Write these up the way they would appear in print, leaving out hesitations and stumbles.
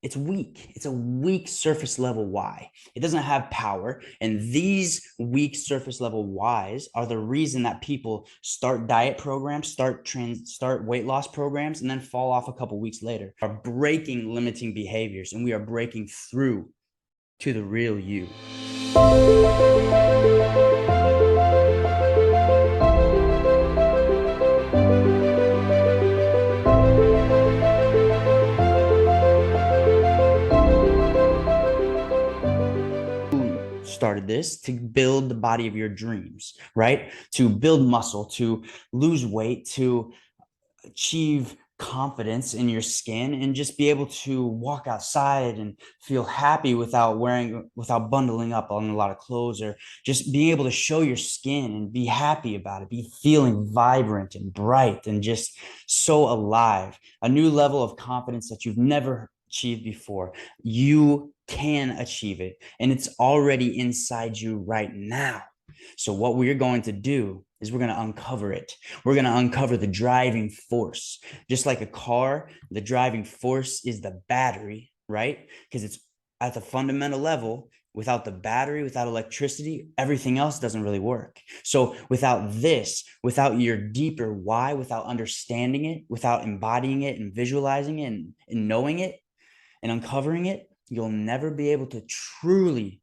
It's weak. It's a weak surface level why. It doesn't have power. And these weak surface level whys are the reason that people start diet programs, start weight loss programs, and then fall off a couple weeks later. Are breaking limiting behaviors, and we are breaking through to the real you. Started this to build the body of your dreams, right? To build muscle, to lose weight, to achieve confidence in your skin and just be able to walk outside and feel happy without bundling up on a lot of clothes, or just being able to show your skin and be happy about it, be feeling vibrant and bright and just so alive, a new level of confidence that you've never achieved before. You can achieve it, and it's already inside you right now. So what we're going to do is we're going to uncover it. We're going to uncover the driving force. Just like a car, the driving force is the battery, right? Because it's at the fundamental level. Without the battery, without electricity, everything else doesn't really work. So without this, without your deeper why, without understanding it, without embodying it and visualizing it and knowing it and uncovering it, you'll never be able to truly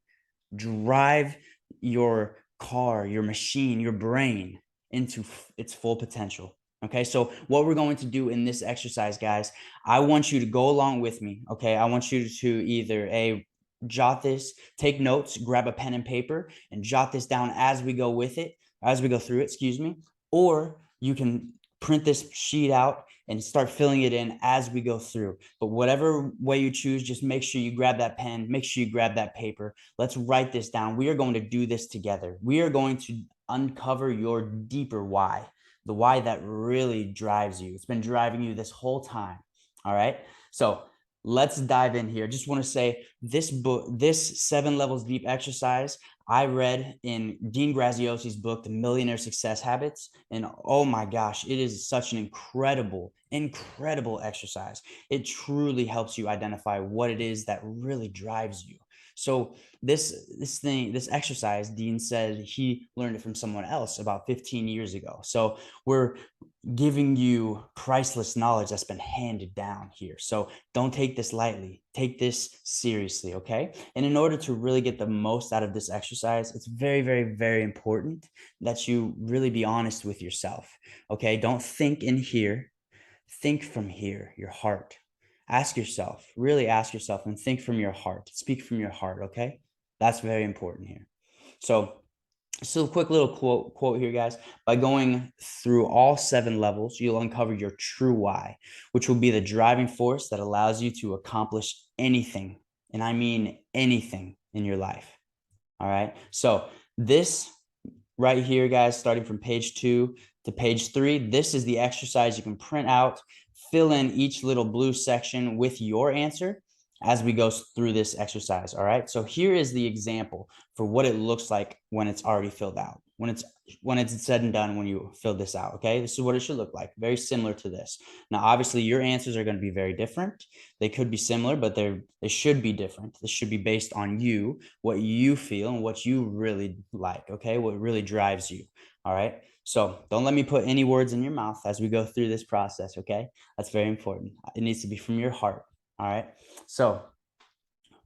drive your car, your machine, your brain into its full potential. Okay, so what we're going to do in this exercise, guys, I want you to go along with me. Okay, I want you to either jot this, take notes, grab a pen and paper, and jot this down as we go with it, as we go through it, excuse me, or you can print this sheet out and start filling it in as we go through. But whatever way you choose, just make sure you grab that pen, make sure you grab that paper. Let's write this down. We are going to do this together. We are going to uncover your deeper why, the why that really drives you. It's been driving you this whole time. All right. So let's dive in here. Just want to say this book, this 7 levels deep exercise, I read in Dean Graziosi's book, The Millionaire Success Habits. And oh my gosh, it is such an incredible exercise. It truly helps you identify what it is that really drives you. So this exercise, Dean said he learned it from someone else about 15 years ago. So we're giving you priceless knowledge that's been handed down here. So don't take this lightly. Take this seriously, okay? And in order to really get the most out of this exercise, it's very, very, very important that you really be honest with yourself, okay? Don't think in here. Think from here, your heart. Ask yourself, really ask yourself and think from your heart. Speak from your heart, okay? That's very important here. So a quick little quote here, guys. By going through all 7 levels, you'll uncover your true why, which will be the driving force that allows you to accomplish anything. And I mean anything in your life. All right. So this right here, guys, starting from page 2 to page 3, this is the exercise you can print out, fill in each little blue section with your answer as we go through this exercise. All right. So here is the example for what it looks like when it's already filled out, when it's said and done, when you fill this out. Okay. This is what it should look like. Very similar to this. Now, obviously your answers are going to be very different. They could be similar, but they should be different. This should be based on you, what you feel and what you really like. Okay. What really drives you. All right. So don't let me put any words in your mouth as we go through this process. Okay. That's very important. It needs to be from your heart. All right. So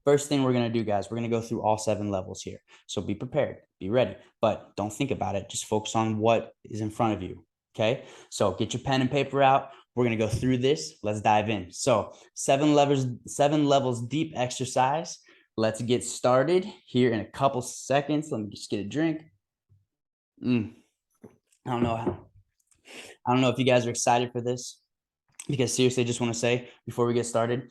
first thing we're going to do, guys, we're going to go through all 7 levels here. So be prepared, be ready, but don't think about it. Just focus on what is in front of you. Okay. So get your pen and paper out. We're going to go through this. Let's dive in. So 7 levels deep exercise. Let's get started here in a couple seconds. Let me just get a drink. I don't know if you guys are excited for this, because seriously, I just want to say before we get started,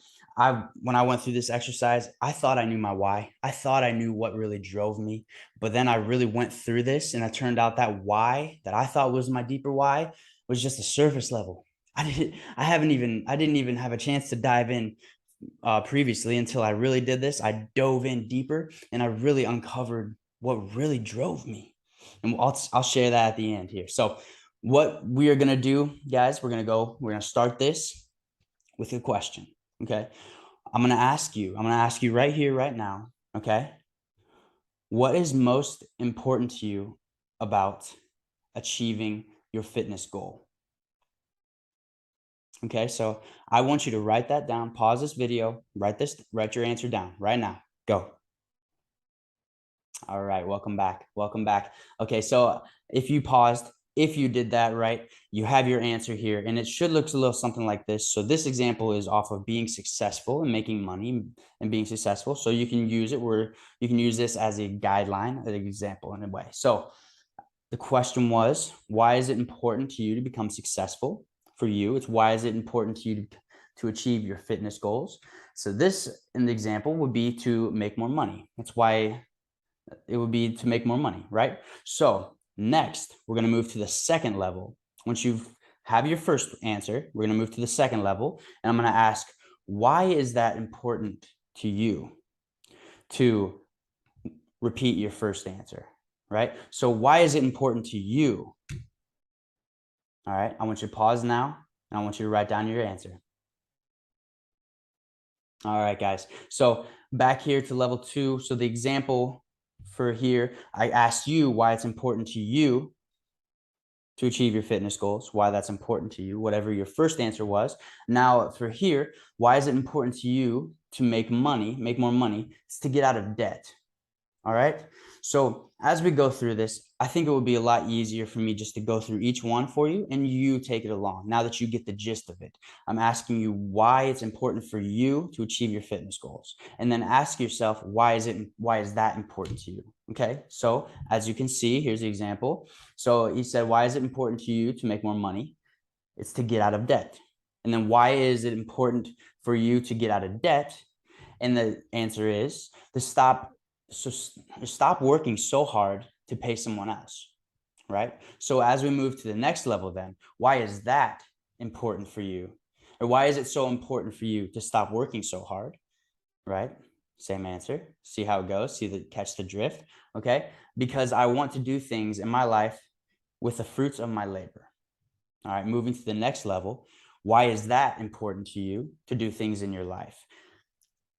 when I went through this exercise, I thought I knew my why. I thought I knew what really drove me, but then I really went through this, and it turned out that why that I thought was my deeper why was just a surface level. I didn't even have a chance to dive in previously until I really did this. I dove in deeper, and I really uncovered what really drove me, and I'll share that at the end here. So what we are going to do, guys, we're going to start this with a question. Okay. I'm going to ask you right here, right now, okay? What is most important to you about achieving your fitness goal? Okay, so I want you to write that down, pause this video, write your answer down right now. Go. All right, welcome back. Welcome back. Okay, so if you paused, if you did that right, you have your answer here, and it should look a little something like this. So this example is off of being successful and making money and being successful. So you can use it where you can use this as a guideline, an example in a way. So the question was, why is it important to you to become successful? For you, it's why is it important to you to achieve your fitness goals? So this, in the example, would be to make more money. That's why it would be to make more money, right? So next, we're going to move to the second level. Once you've have your first answer, we're going to move to the second level, and I'm going to ask, why is that important to you to repeat your first answer, right? So why is it important to you? All right, I want you to pause now, and I want you to write down your answer. All right, guys. So back here to level 2. So the example for here, I asked you why it's important to you to achieve your fitness goals, why that's important to you, whatever your first answer was. Now for here, why is it important to you to make money, make more money? It's to get out of debt. All right. So as we go through this, I think it would be a lot easier for me just to go through each one for you and you take it along. Now that you get the gist of it, I'm asking you why it's important for you to achieve your fitness goals. And then ask yourself, why is that important to you? Okay. So as you can see, here's the example. So he said, why is it important to you to make more money? It's to get out of debt. And then why is it important for you to get out of debt? And the answer is to stop working so hard to pay someone else, right? So as we move to the next level, then why is that important for you? Or why is it so important for you to stop working so hard, right? Same answer. See how it goes. Catch the drift. Okay. Because I want to do things in my life with the fruits of my labor. All right. Moving to the next level. Why is that important to you to do things in your life?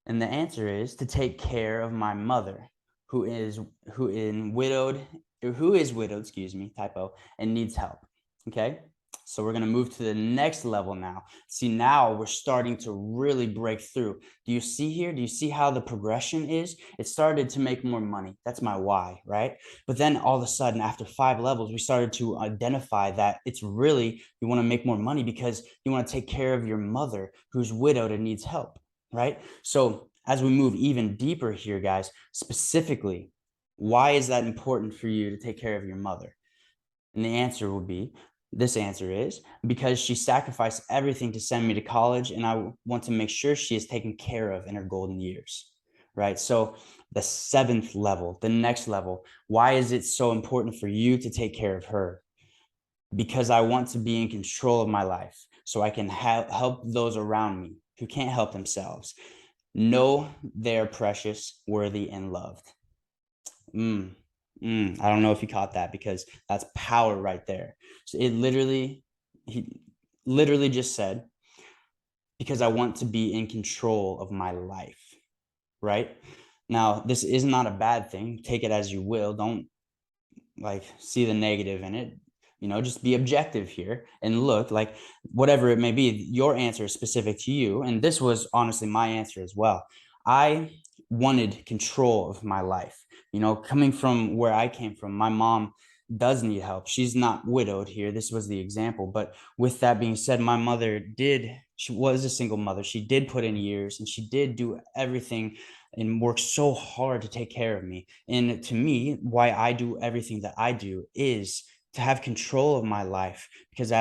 And the answer is to take care of my mother, who is widowed, excuse me, typo, and needs help. Okay. So we're going to move to the next level now. See, now we're starting to really break through. Do you see here? Do you see how the progression is? It started to make more money. That's my why, right? But then all of a sudden, after 5 levels, we started to identify that it's really, you want to make more money because you want to take care of your mother who's widowed and needs help, right? So as we move even deeper here, guys, specifically, why is that important for you to take care of your mother? And the answer would be, this answer is because she sacrificed everything to send me to college, and I want to make sure she is taken care of in her golden years, right? So the 7th level, the next level, why is it so important for you to take care of her? Because I want to be in control of my life so I can help those around me who can't help themselves. Know they're precious, worthy, and loved. I don't know if you caught that because that's power right there. So he literally just said, because I want to be in control of my life, right? Now, this is not a bad thing. Take it as you will. Don't like see the negative in it. Just be objective here and look like whatever it may be, your answer is specific to you. And this was honestly my answer as well. I wanted control of my life. Coming from where I came from, my mom does need help. She's not widowed here. This was the example. But with that being said, my mother she was a single mother. She did put in years and she did do everything and work so hard to take care of me. And to me, why I do everything that I do is to have control of my life, because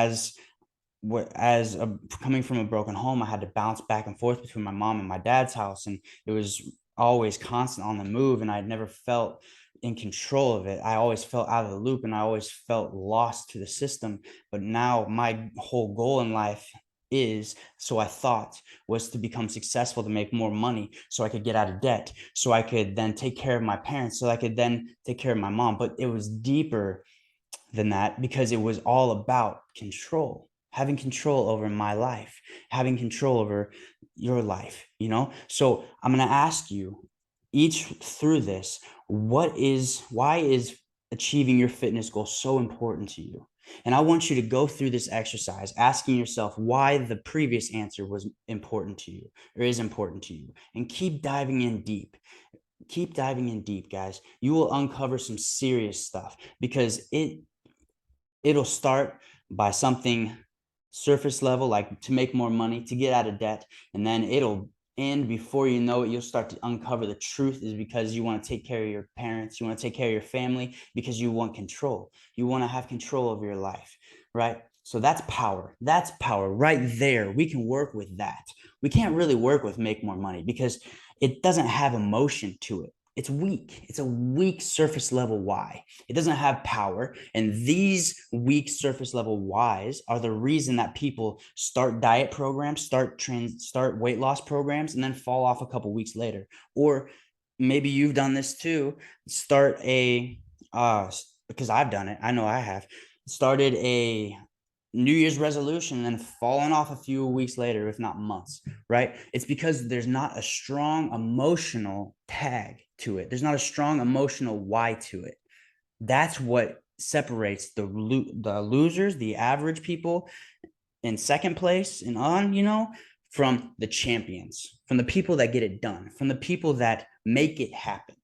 coming from a broken home, I had to bounce back and forth between my mom and my dad's house, and it was always constant on the move, and I'd never felt in control of it. I always felt out of the loop and I always felt lost to the system. But now my whole goal in life is, so I thought, was to become successful, to make more money so I could get out of debt, so I could then take care of my parents, so I could then take care of my mom. But it was deeper than that, because it was all about control, having control over my life, having control over your life, you know? So I'm going to ask you each through this, why is achieving your fitness goal so important to you? And I want you to go through this exercise asking yourself why the previous answer was important to you or is important to you, and keep diving in deep. Keep diving in deep, guys. You will uncover some serious stuff because it'll start by something surface level, like to make more money, to get out of debt, and then it'll end before you know it. You'll start to uncover the truth is because you want to take care of your parents, you want to take care of your family, because you want control. You want to have control of your life, right? So that's power. That's power right there. We can work with that. We can't really work with make more money because it doesn't have emotion to it. It's weak. It's a weak surface level why. It doesn't have power. And these weak surface level whys are the reason that people start diet programs, start weight loss programs, and then fall off a couple weeks later. Or maybe you've done this too. Start because I've done it. I know I have started a New Year's resolution and then fallen off a few weeks later, if not months, right? It's because there's not a strong emotional tag to it. There's not a strong emotional why to it. That's what separates the losers, the average people in second place and on, from the champions, from the people that get it done, from the people that make it happen.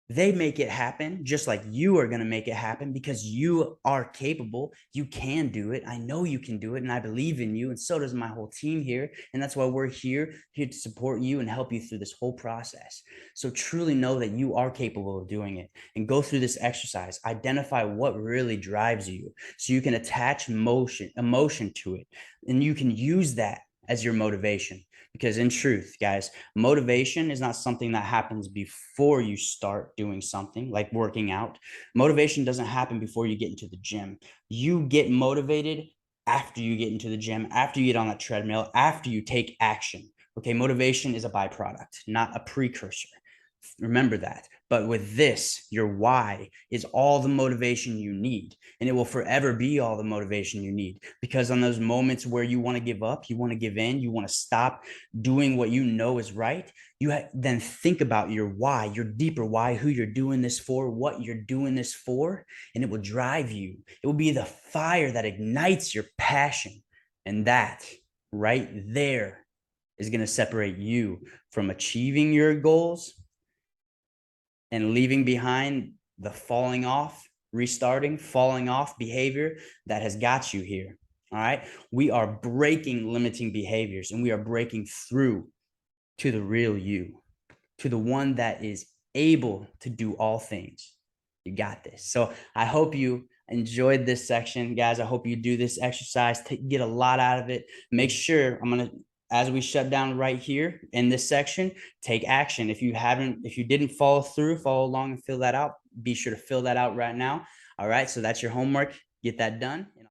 They make it happen just like you are going to make it happen because you are capable. You can do it. I know you can do it. And I believe in you. And so does my whole team here. And that's why we're here to support you and help you through this whole process. So truly know that you are capable of doing it and go through this exercise. Identify what really drives you so you can attach emotion to it. And you can use that as your motivation. Because in truth, guys, motivation is not something that happens before you start doing something like working out. Motivation doesn't happen before you get into the gym. You get motivated after you get into the gym, after you get on that treadmill, after you take action. Okay, motivation is a byproduct, not a precursor. Remember that. But with this, your why is all the motivation you need. And it will forever be all the motivation you need. Because on those moments where you want to give up, you want to give in, you want to stop doing what you know is right, then think about your why, your deeper why, who you're doing this for, what you're doing this for, and it will drive you. It will be the fire that ignites your passion. And that right there is going to separate you from achieving your goals and leaving behind the falling off behavior that has got you here. All right. We are breaking limiting behaviors and we are breaking through to the real you, to the one that is able to do all things. You got this. So I hope you enjoyed this section, guys. I hope you do this exercise, get a lot out of it. Make sure as we shut down right here in this section, take action. If you didn't follow along and fill that out, be sure to fill that out right now. All right. So that's your homework. Get that done.